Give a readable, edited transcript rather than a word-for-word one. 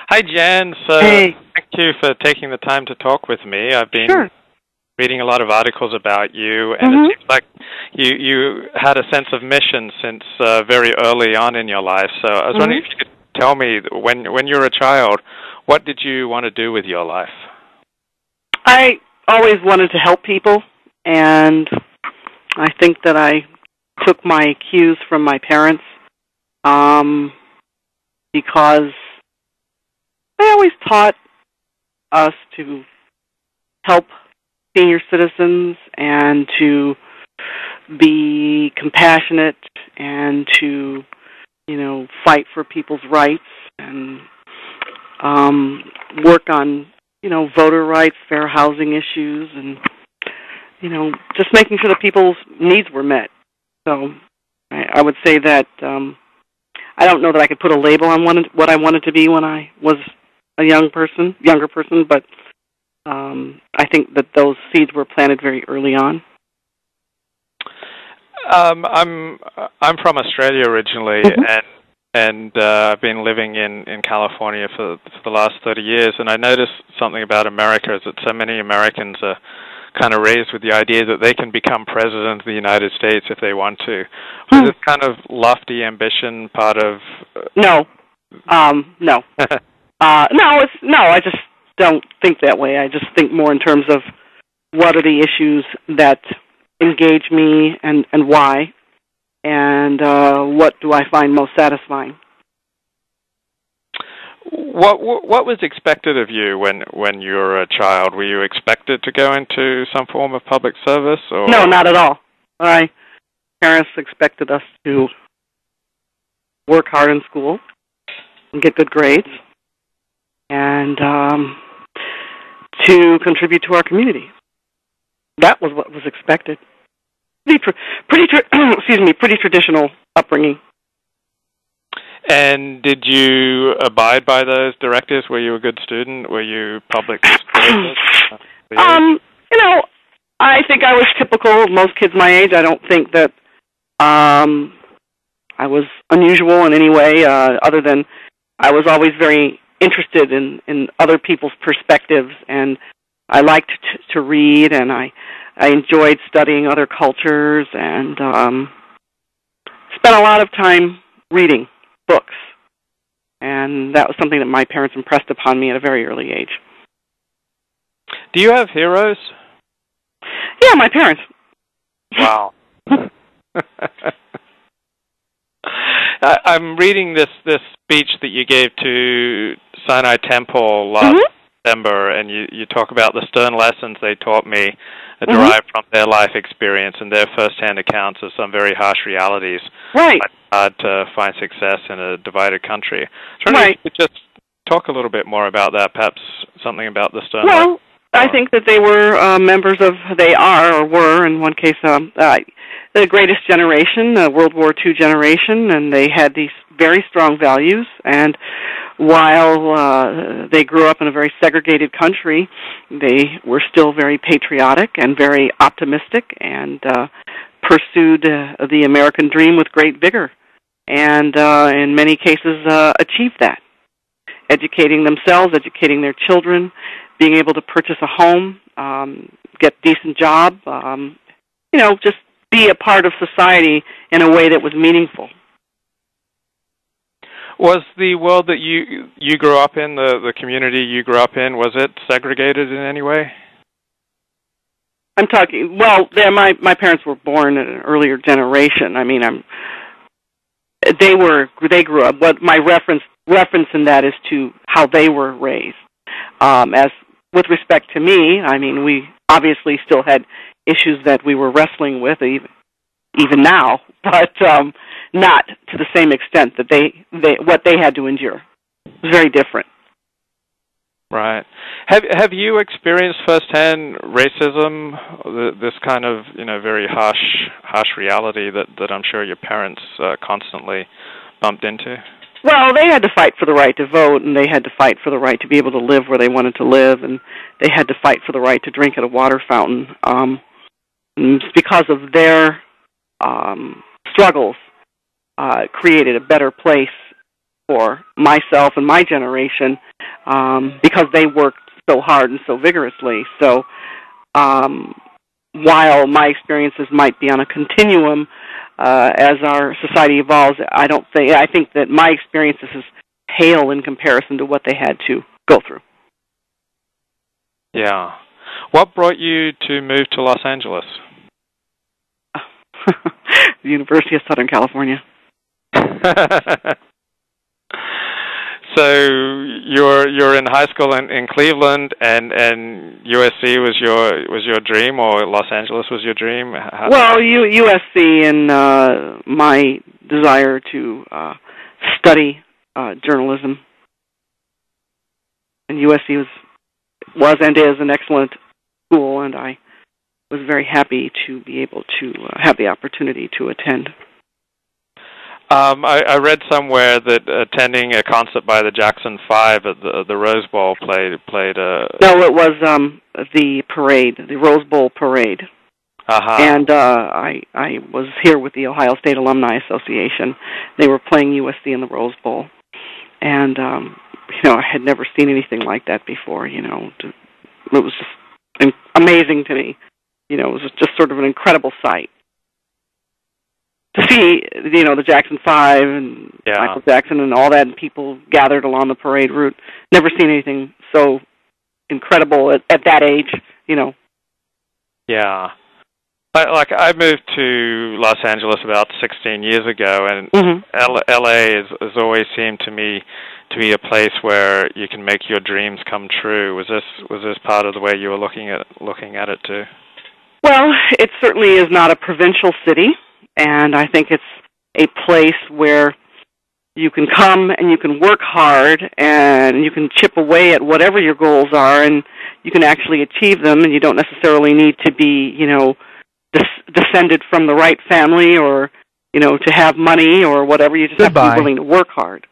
Hi, Jan. So, Hey. thank you for taking the time to talk with me. I've been reading a lot of articles about you, and it seems like you had a sense of mission since very early on in your life. So, I was wondering if you could tell me, when you were a child, what did you want to do with your life? I always wanted to help people, and I think that I took my cues from my parents because they always taught us to help senior citizens and to be compassionate and to, fight for people's rights and work on, voter rights, fair housing issues, and, just making sure that people's needs were met. So I would say that I don't know that I could put a label on what I wanted to be when I was a younger person, but I think that those seeds were planted very early on. I'm from Australia originally, and I've been living in California for the last 30 years, and I noticed something about America is that so many Americans are kind of raised with the idea that they can become president of the United States if they want to. Was this kind of lofty ambition part of... No. No. I just don't think that way. I just think more in terms of what are the issues that engage me and why, and what do I find most satisfying. What was expected of you when you were a child? Were you expected to go into some form of public service? Or? No, not at all. My parents expected us to work hard in school and get good grades and to contribute to our community. That was what was expected. Pretty traditional upbringing. And did you abide by those directives? Were you a good student? Were you public spirited? I think I was typical of most kids my age. I don't think that I was unusual in any way, other than I was always very interested in other people's perspectives, and I liked to read, and I enjoyed studying other cultures, and spent a lot of time reading books, and that was something that my parents impressed upon me at a very early age. Do you have heroes? Yeah, my parents. Wow. I'm reading this speech that you gave to Sinai Temple last December, and you talk about the stern lessons they taught me derived from their life experience and their first-hand accounts of some very harsh realities. Right. It's hard to find success in a divided country. So if you could just talk a little bit more about that, perhaps something about the stern lessons. Well, I think that they were members of, they are or were, in one case, the greatest generation, the World War II generation, and they had these very strong values. And while they grew up in a very segregated country, they were still very patriotic and very optimistic and pursued the American dream with great vigor and in many cases achieved that, educating themselves, educating their children, being able to purchase a home, get a decent job, just be a part of society in a way that was meaningful. Was the world that you grew up in, the community you grew up in, was it segregated in any way? I'm talking, well, my parents were born in an earlier generation. I mean, they grew up. What my reference in that is to how they were raised. As with respect to me, I mean, we obviously still had issues that we were wrestling with even now, but not to the same extent that what they had to endure. It was very different. Right. Have you experienced firsthand racism? This kind of very harsh reality that I'm sure your parents constantly bumped into. Well, they had to fight for the right to vote, and they had to fight for the right to be able to live where they wanted to live, and they had to fight for the right to drink at a water fountain. Because of their struggles, created a better place for myself and my generation because they worked so hard and so vigorously. So while my experiences might be on a continuum as our society evolves, I think that my experiences pale in comparison to what they had to go through. Yeah. What brought you to move to Los Angeles? The University of Southern California. So you're in high school in Cleveland, and USC was your dream, or Los Angeles was your dream? Well, USC and my desire to study journalism, and USC was and is an excellent school, and I was very happy to be able to have the opportunity to attend. I read somewhere that attending a concert by the Jackson 5 at the Rose Bowl played a... No, it was the parade, the Rose Bowl parade. Uh-huh. And I was here with the Ohio State Alumni Association. They were playing USC in the Rose Bowl. And, I had never seen anything like that before, It was just amazing to me. It was just sort of an incredible sight. To see, the Jackson 5 and Michael Jackson and all that, and people gathered along the parade route. Never seen anything so incredible at that age, Yeah. Like, I moved to Los Angeles about 16 years ago, and L.A. has always seemed to me to be a place where you can make your dreams come true. Was this part of the way you were looking at it too? Well, it certainly is not a provincial city, and I think it's a place where you can come and you can work hard and you can chip away at whatever your goals are, and you can actually achieve them, and you don't necessarily need to be, descended from the right family or, to have money or whatever. You just have to be willing to work hard.